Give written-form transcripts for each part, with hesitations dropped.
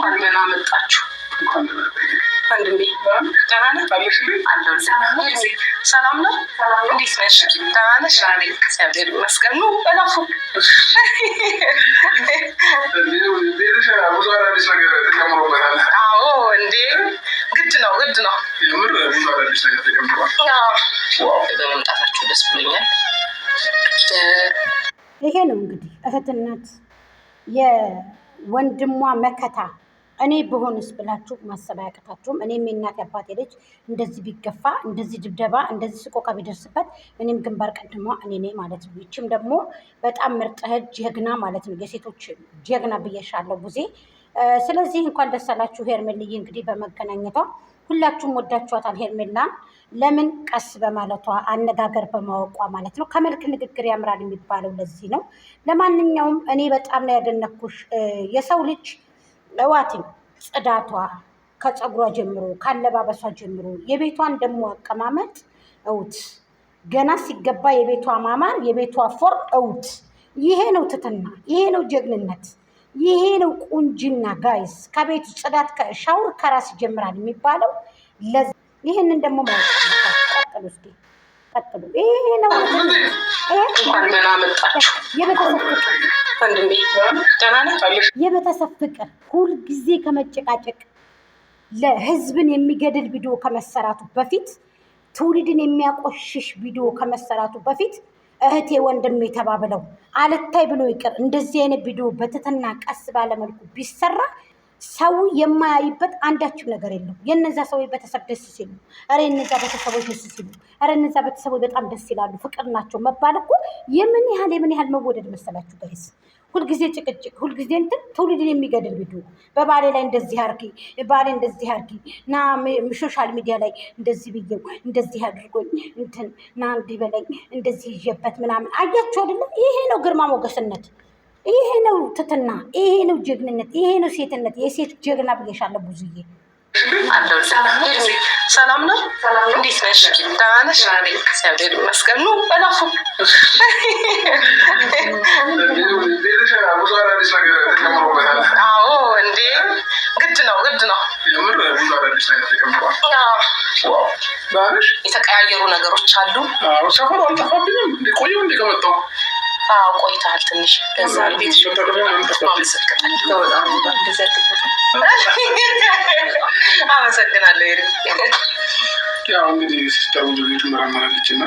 እንኳን ደህና መጣችሁ። ወንድሜ ደህና ነህ? ሰላም ነው? እንዴት ነሽ? ደህና ነሽ? እግዚአብሔር ይመስገን። እለፉ። አዎ እንዴ ግድ ነው። በመምጣታችሁ ደስ ብሎኛል። ይሄ ነው እንግዲህ እህትነት የወንድሟ መከታ። እኔ ብሆንስ ብላችሁ ማሰብ አያቅታችሁም። እኔም የእናት አባቴ ልጅ እንደዚህ ቢገፋ፣ እንደዚህ ድብደባ፣ እንደዚህ ስቆቃ ቢደርስበት እኔም ግንባር ቀድሟ እኔ ነኝ ማለት ነው። ይችም ደግሞ በጣም ምርጥ እህት ጀግና ማለት ነው። የሴቶች ጀግና ብዬሻለሁ ቡዜ። ስለዚህ እንኳን ደስ አላችሁ ሄርሜልዬ። እንግዲህ በመገናኘቷ ሁላችሁም ወዳችኋታል ሄርሜላን። ለምን ቀስ በማለቷ አነጋገር በማወቋ ማለት ነው። ከመልክ ንግግር ያምራል የሚባለው ለዚህ ነው። ለማንኛውም እኔ በጣም ነው ያደነኩሽ። የሰው ልጅ እዋትም ጽዳቷ ከፀጉሯ ጀምሮ ካለባበሷ ጀምሮ የቤቷን ደግሞ አቀማመጥ እውት ገና ሲገባ የቤቷ ማማር የቤቷ ፎር እውት። ይሄ ነው ትትና፣ ይሄ ነው ጀግንነት፣ ይሄ ነው ቁንጅና ጋይስ። ከቤቱ ጽዳት ሻውር ከራስ ይጀምራል የሚባለው ይህንን ደግሞ ማወቅ ቀጥሉ እስኪ ቀጥሉ። ይሄ ነው እንኳን ደህና መጣችሁ። የቤተሰብ ፍቅር ሁልጊዜ ከመጨቃጨቅ ለህዝብን የሚገድል ቪዲዮ ከመሰራቱ በፊት ትውልድን የሚያቆሽሽ ቪዲዮ ከመሰራቱ በፊት እህቴ ወንድሜ ተባብለው አልታይ ብሎ ይቅር። እንደዚህ አይነት ቪዲዮ በትትና ቀስ ባለመልኩ ቢሰራ ሰው የማያይበት አንዳችም ነገር የለም። የነዛ ሰዎች ቤተሰብ ደስ ሲሉ፣ ኧረ የነዛ ቤተሰቦች ደስ ሲሉ፣ ኧረ እነዛ ቤተሰቦች በጣም ደስ ይላሉ፣ ፍቅር ናቸው መባል እኮ የምን ያህል መወደድ መሰላችሁ ጋይስ? ሁልጊዜ ጭቅጭቅ፣ ሁልጊዜ እንትን ትውልድን የሚገድል ቪዲዮ በባሌ ላይ እንደዚህ አርጊ፣ ባሌ እንደዚህ አርጊ ና ሶሻል ሚዲያ ላይ እንደዚህ ብዬው እንደዚህ አድርጎኝ እንትን ና እንዲህ በለኝ እንደዚህ ይዤበት ምናምን። አያችሁ አይደለም? ይሄ ነው ግርማ ሞገስነት፣ ይሄ ነው ትትና፣ ይሄ ነው ጀግንነት፣ ይሄ ነው ሴትነት። የሴት ጀግና ብዬሻለሁ ብዙዬ። ሰላም ነው? እንዴት ነሽ? ደህና ነሽ? እግዚአብሔር ይመስገን። እለፉ። አዎ እንዴ ግድ ነው። የተቀያየሩ ነገሮች አሉ። ሰፈሩ አልጠፋብኝም። ቆየሁ እንደ ከመጣሁ ቆይተሃል ትንሽ። ከዛ ቤት አመሰግናለሁ። ያው እንግዲህ ሲስተሩ ብዙ ትመራመራለች እና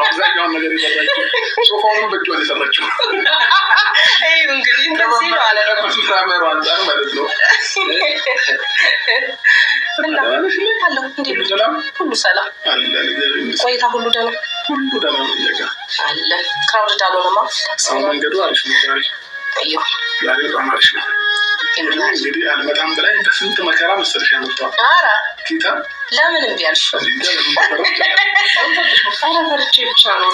አብዛኛውን ነገር የሰራችው ሶፋውንም በእጇ የሰራችው እንግዲህ እንደዚህ ነው አለ ከመሩ አንጻር ማለት ነው። ሁሉ ሰላም ቆይታ ሁሉ ደህና አለ። ክራውድ አልሆነማ። መንገዱ አሪፍ ነው። ዛሬ በጣም አሪፍ ነው። እንግዲህ አልመጣም ብላይ በስንት መከራ መሰለሽ ያመጣው። ኧረ ጌታ ለምን እምቢ አልሽ? ኧረ ፈርቼ ብቻ ነው።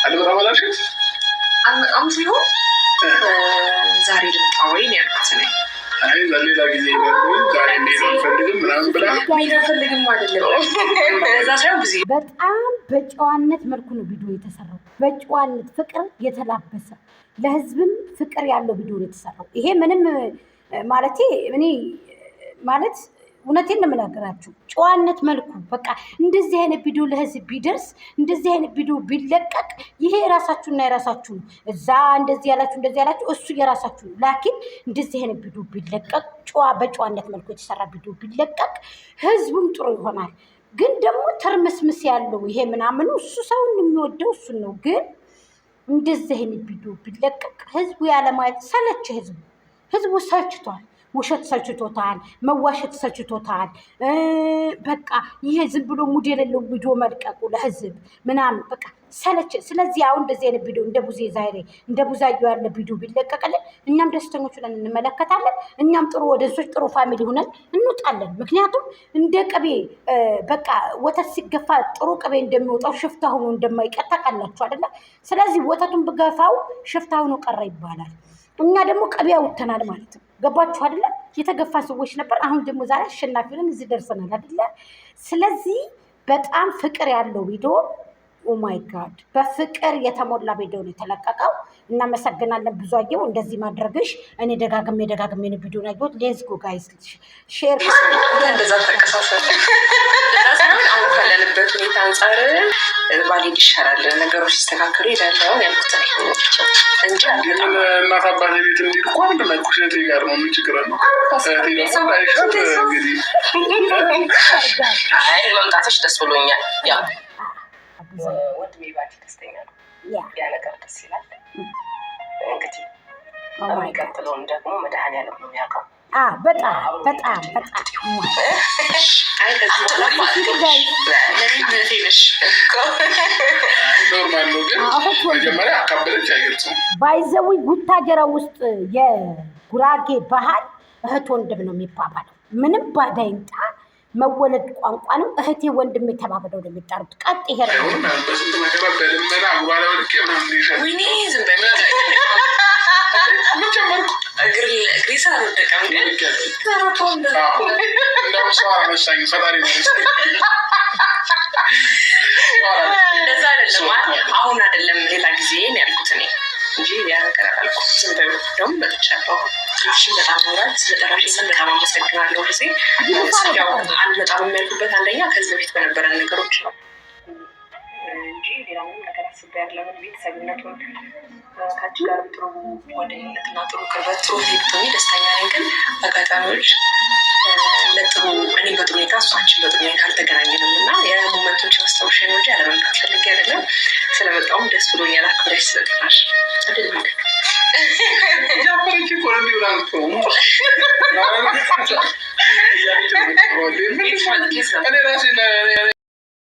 አልመጣም አላልሽም? አልመጣም ሲሆን ዛሬ ልምጣ ወይ ነው ያልኩት እኔ። አይ ለሌላ ጊዜ ዛሬ እንዴት አልፈልግም ምናምን ብላ አይፈልግም አይደለም። እዛ ሳይሆን ጊዜ በጣም በጨዋነት መልኩ ነው ቪዲዮ የተሰራው። በጨዋነት ፍቅር የተላበሰ ለህዝብም ፍቅር ያለው ቪዲዮ ነው የተሰራው። ይሄ ምንም ማለቴ እኔ ማለት እውነቴን ነው የምናገራችሁ። ጨዋነት መልኩ በቃ እንደዚህ አይነት ቪዲዮ ለህዝብ ቢደርስ፣ እንደዚህ አይነት ቪዲዮ ቢለቀቅ፣ ይሄ የራሳችሁና የራሳችሁ ነው። እዛ እንደዚህ ያላችሁ እሱ የራሳችሁ ነው። ላኪን እንደዚህ አይነት ቪዲዮ ቢለቀቅ፣ በጨዋነት መልኩ የተሰራ ቪዲዮ ቢለቀቅ ህዝቡም ጥሩ ይሆናል። ግን ደግሞ ተርመስምስ ያለው ይሄ ምናምኑ እሱ ሰውን የሚወደው እሱን ነው። ግን እንደዚህ አይነት ቪዲዮ ቢለቀቅ ህዝቡ ያለማየት ሰለች። ህዝቡ ሰልችቷል። ውሸት ሰልችቶታል። መዋሸት ሰልችቶታል። በቃ ይሄ ዝም ብሎ ሙድ የሌለው ቪዲዮ መልቀቁ ለህዝብ ምናምን በቃ ሰለች። ስለዚህ አሁን እንደዚህ አይነት ቪዲዮ እንደ ቡዜ ዛሬ እንደ ቡዛየው ያለ ቪዲዮ ቢለቀቅልን እኛም ደስተኞች ሆነን እንመለከታለን። እኛም ጥሩ ወደሶች ጥሩ ፋሚሊ ሆነን እንውጣለን። ምክንያቱም እንደ ቅቤ በቃ ወተት ሲገፋ ጥሩ ቅቤ እንደሚወጣው ሽፍታ ሆኖ እንደማይቀር ታውቃላችሁ አይደለ? ስለዚህ ወተቱን ብገፋው ሽፍታ ሆኖ ቀረ ይባላል። እኛ ደግሞ ቅቤ አውጥተናል ማለት ነው። ገባችሁ አይደለ? የተገፋ ሰዎች ነበር። አሁን ደግሞ ዛሬ አሸናፊ ሆነን እዚህ ደርሰናል አይደለ? ስለዚህ በጣም ፍቅር ያለው ቪዲዮ ኦ ማይ ጋድ በፍቅር የተሞላ ቪዲዮ ነው የተለቀቀው። እናመሰግናለን ብዙአየሁ እንደዚህ ማድረግሽ። እኔ ደጋግሜ ነው ቪዲዮን ያየሁት። ሌትስ ጎ ጋይስ ሼር እንደዛ ተቀሳሰለ አሁን ካለንበት ሁኔታ አንጻር ባሌድ ይሻላል። ነገሮች ሲስተካከሉ ይሄዳል ያልኩት እንጂ እናት አባቴ ቤት እንዲል እኮ አንድ ላይ ኩሽነቴ ጋር ነው። ምን ችግር አለው? አይ መምጣትሽ ደስ ብሎኛል። ያው ወንድሜ ባንቺ ደስተኛ ነው። ያ ነገር ደስ ይላል። እንግዲህ የሚቀጥለውን ደግሞ መድኃኒዓለም ነው የሚያውቀው። በጣም ኖርማል ነው፣ ግን መጀመሪያ አካበደች አይገልጽም። ባይዘዊ ጉታጀራ ውስጥ የጉራጌ ባህል እህት ወንድም ነው የሚባባለው። ምንም ባዳ ይምጣ መወለድ ቋንቋ ነው። እህቴ ወንድም የተባበለው ነው የሚጠሩት። ቀጥ ይሄ በስንት መከራ በልመና ጉባላ ወድቄ ምናምን ይሻል ምን ጀመርኩ? እግሬ ሳልወደቀም ግን እንደውም ሰው አላነሳኝ ፈጣሪ ነው። እንደዛ አይደለም አሁን አይደለም ሌላ ጊዜ ነው ያልኩት እኔ እንጂ ያ ነገር አላልኩም። ዝም ብሎ ደግሞ መጥቻለሁ። እሺን በጣም ወራል ስለጠራሽኝ በጣም አመሰግናለሁ። ጊዜ ያው አልመጣም የሚያልኩበት አንደኛ ከዚህ በፊት በነበረን ነገሮች ነው እንጂ ሌላ ምንም ነገር አስቤ አይደለም። ቤተሰብነቱን ከአንቺ ጋር ጥሩ ጓደኝነትና ጥሩ ቅርበት ጥሩ ሄድቶኝ ደስተኛ ነኝ። ግን አጋጣሚዎች ለጥሩ እኔ በጥሩ ሁኔታ እሷችን በጥሩ ሁኔታ አልተገናኘንም እና የሞመንቶች አስታውሻ ነው እንጂ አለመምጣት ፈልጌ አይደለም። ስለመጣሁም ደስ ብሎኛል። አክብረሽ ስለጠራሽ አይደል ማለት ያፈረች እኮ እንዲሁ እኔ ራሴ